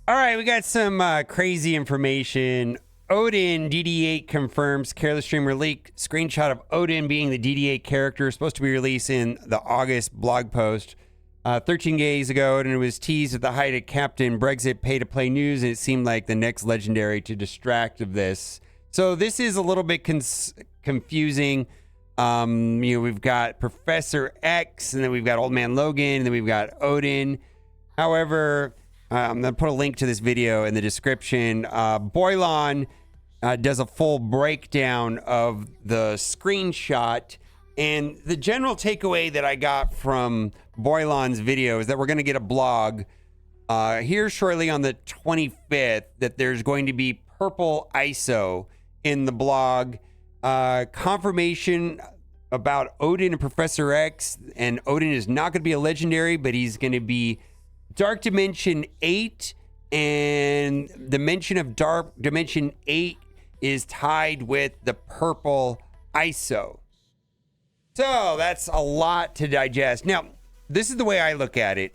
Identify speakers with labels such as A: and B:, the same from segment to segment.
A: All right, we got some crazy information. Odin DD8 confirms careless streamer leak. Screenshot of Odin being the DD8 character supposed to be released in the August blog post. 13 days ago, Odin was teased at the height of Captain Brexit pay-to-play news, and it seemed like the next legendary to distract of this. So this is a little bit confusing. We've got Professor X, and then we've got Old Man Logan, and then we've got Odin. However, I'm going to put a link to this video in the description. Boylon does a full breakdown of the screenshot. And the general takeaway that I got from Boylon's video is that we're going to get a blog here shortly on the 25th, that there's going to be purple ISO in the blog. Confirmation about Odin and Professor X. And Odin is not going to be a legendary, but he's going to be Dark Dimension 8, and the mention of Dark Dimension 8 is tied with the purple ISO. So that's a lot to digest. Now, this is the way I look at it.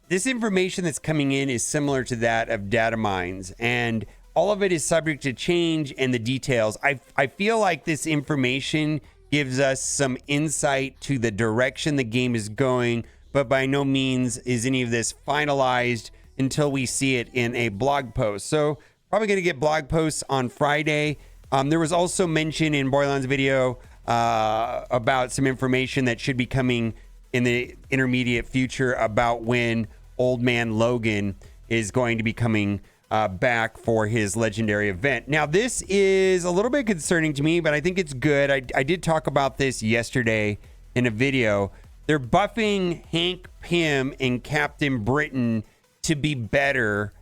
A: This information that's coming in is similar to that of data mines, and all of it is subject to change and the details. I feel like this information gives us some insight to the direction the game is going, but by no means is any of this finalized until we see it in a blog post. So probably going to get blog posts on Friday. There was also mention in Boylon's video about some information that should be coming in the intermediate future about when Old Man Logan is going to be coming back for his legendary event. Now, this is a little bit concerning to me, but I think it's good. I did talk about this yesterday in a video. They're buffing Hank Pym and Captain Britain to be better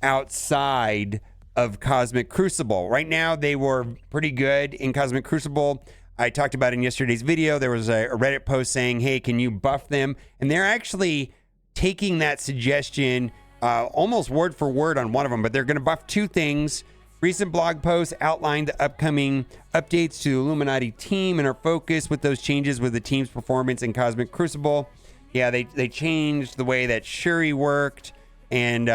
A: outside of Cosmic Crucible. Right now, they were pretty good in Cosmic Crucible. I talked about it in yesterday's video. There was a Reddit post saying, hey, can you buff them? And they're actually taking that suggestion almost word for word on one of them, but they're going to buff two things. Recent blog posts outlined the upcoming updates to the Illuminati team, and our focus with those changes with the team's performance in Cosmic Crucible. Yeah, they changed the way that Shuri worked, and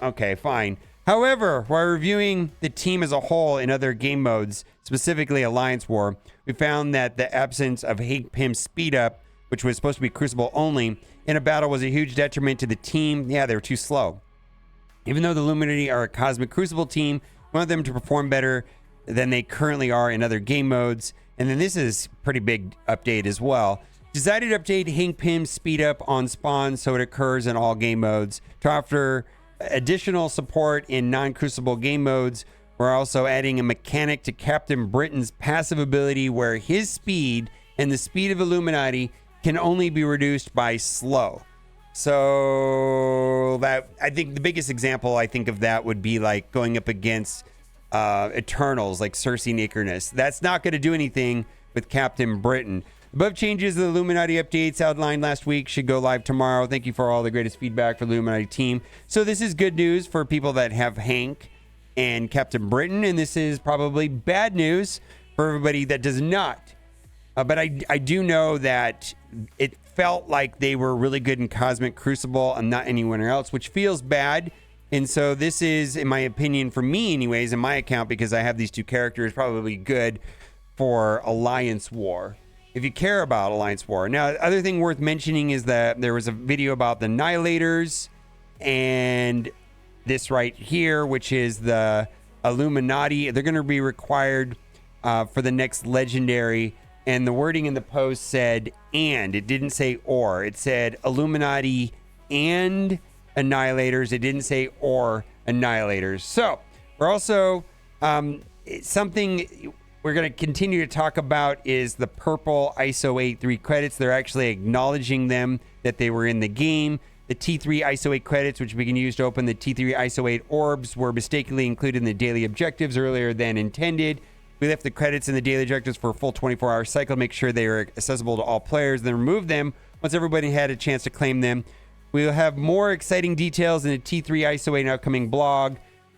A: okay, fine. However, while reviewing the team as a whole in other game modes, specifically Alliance War, we found that the absence of Hank Pym's speed up, which was supposed to be Crucible only, in a battle was a huge detriment to the team. Yeah, they were too slow. Even though the Illuminati are a Cosmic Crucible team, we want them to perform better than they currently are in other game modes. And then this is a pretty big update as well. Decided to update Hank Pym's speed up on spawn so it occurs in all game modes. To offer additional support in non-Crucible game modes, we're also adding a mechanic to Captain Britain's passive ability where his speed and the speed of Illuminati can only be reduced by slow. So that, I think the biggest example I think of that would be like going up against Eternals, like Cersei Nicernus. That's not going to do anything with Captain Britain. Above changes the Illuminati updates outlined last week should go live tomorrow. Thank you for all the greatest feedback for the Illuminati team. So this is good news for people that have Hank and Captain Britain, and this is probably bad news for everybody that does not. But I do know that it felt like they were really good in Cosmic Crucible and not anywhere else, which feels bad. And so this is, in my opinion, for me anyways, in my account, because I have these two characters, probably good for Alliance War, if you care about Alliance War. Now, the other thing worth mentioning is that there was a video about the Annihilators and this right here, which is the Illuminati. They're going to be required for the next legendary. And the wording in the post said and. It didn't say or. It said Illuminati and Annihilators. It didn't say or Annihilators. So we're also something we're going to continue to talk about is the purple ISO 8.3 credits. They're actually acknowledging them, that they were in the game. The T3 ISO 8 credits, which we can use to open the T3 ISO 8 orbs, were mistakenly included in the daily objectives earlier than intended. We left the credits in the daily objectives for a full 24-hour cycle to make sure they are accessible to all players, then removed them once everybody had a chance to claim them. We'll have more exciting details in the T3 ISO 8 upcoming blog.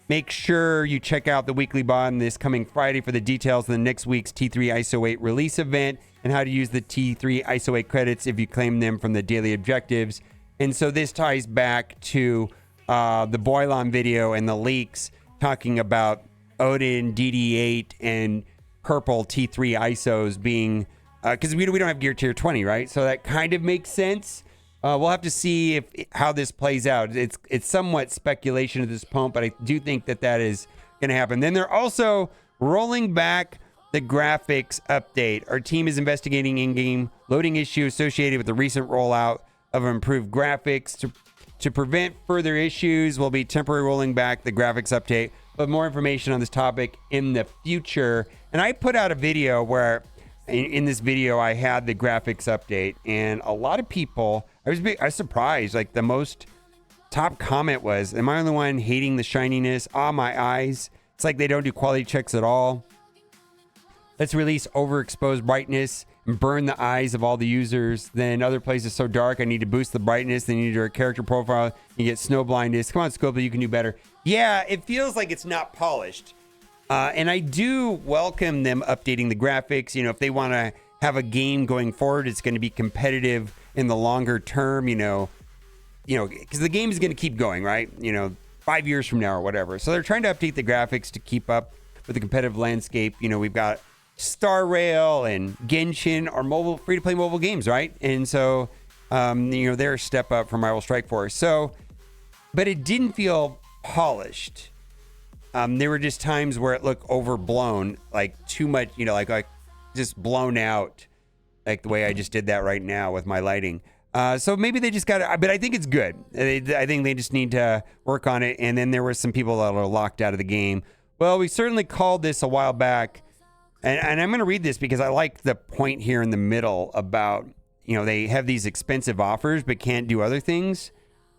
A: Make sure you check out the weekly bond this coming Friday for the details of the next week's T3 ISO 8 release event and how to use the T3 ISO 8 credits if you claim them from the daily objectives. And so this ties back to the Boilon video and the leaks talking about Odin, DD8, and purple T3 ISOs being, because we don't have gear tier 20, right? So that kind of makes sense. We'll have to see how this plays out. It's somewhat speculation at this point, but I do think that is going to happen. Then they're also rolling back the graphics update. Our team is investigating in-game loading issues associated with the recent rollout of improved graphics. To prevent further issues, we'll be temporarily rolling back the graphics update. But more information on this topic in the future. And I put out a video where in this video I had the graphics update, and a lot of people, I was surprised. Like, the most top comment was, am I the only one hating the shininess? My eyes. It's like they don't do quality checks at all. Let's release overexposed brightness and burn the eyes of all the users. Then other places so dark, I need to boost the brightness. Then you need to do a character profile. You get snow blindness. Come on, Scope, you can do better. Yeah, it feels like it's not polished. And I do welcome them updating the graphics. You know, if they want to have a game going forward, it's going to be competitive in the longer term, because the game is going to keep going, right? 5 years from now or whatever. So they're trying to update the graphics to keep up with the competitive landscape. We've got Star Rail and Genshin are mobile, free-to-play mobile games, right? And so, they're a step up from Marvel Strike Force. So, but it didn't feel polished. There were just times where it looked overblown, like too much, like just blown out, like the way I just did that right now with my lighting. So maybe they just got it, but I think it's good. I think they just need to work on it. And then there were some people that were locked out of the game. Well, we certainly called this a while back. And I'm going to read this because I like the point here in the middle about, they have these expensive offers but can't do other things.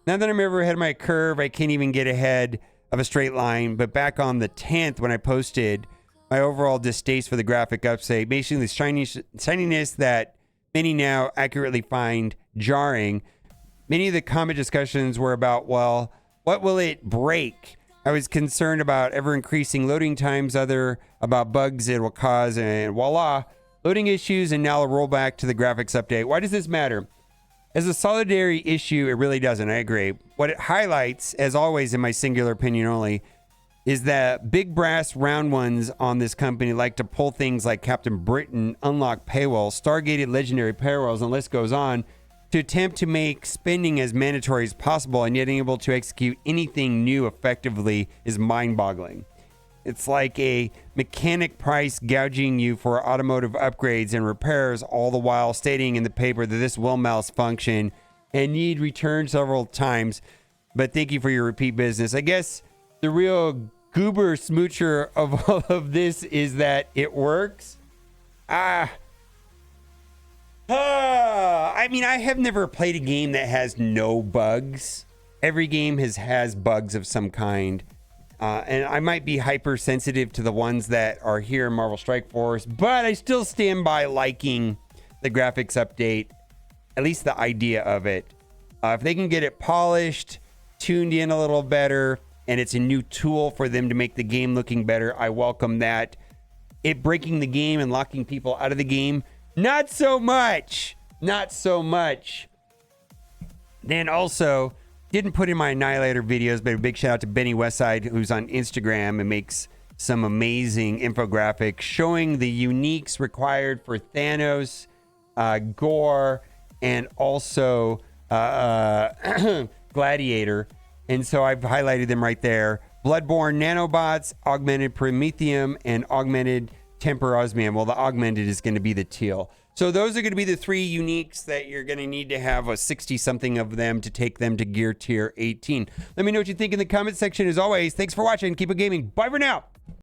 A: Now that I'm ever ahead of my curve, I can't even get ahead of a straight line. But back on the 10th, when I posted my overall distaste for the graphic update, basically the shininess that many now accurately find jarring, many of the comment discussions were about, well, what will it break? I was concerned about ever-increasing loading times, other about bugs it will cause, and voila, loading issues, and now a rollback to the graphics update. Why does this matter? As a solitary issue, it really doesn't. I agree. What it highlights, as always in my singular opinion only, is that big brass round ones on this company like to pull things like Captain Britain, unlock paywalls, Stargated legendary paywalls, and the list goes on, to attempt to make spending as mandatory as possible, and yet able to execute anything new effectively is mind-boggling. It's like a mechanic price gouging you for automotive upgrades and repairs, all the while stating in the paper that this will malfunction and need return several times, but thank you for your repeat business. I guess the real goober smoocher of all of this is that it works. I mean, I have never played a game that has no bugs. Every game has bugs of some kind. And I might be hypersensitive to the ones that are here in Marvel Strike Force, but I still stand by liking the graphics update, at least the idea of it. If they can get it polished, tuned in a little better, and it's a new tool for them to make the game looking better, I welcome that. It breaking the game and locking people out of the game, not so much. Not so much. Then also, didn't put in my Annihilator videos, but a big shout out to Benny Westside, who's on Instagram and makes some amazing infographics showing the uniques required for Thanos, Gore, and also Gladiator. And so I've highlighted them right there. Bloodborne nanobots, augmented Promethium, and augmented Temper Osmium. Well, the augmented is going to be the teal. So those are going to be the three uniques that you're going to need to have a 60-something of them to take them to gear tier 18. Let me know what you think in the comment section. As always, thanks for watching. Keep it gaming. Bye for now.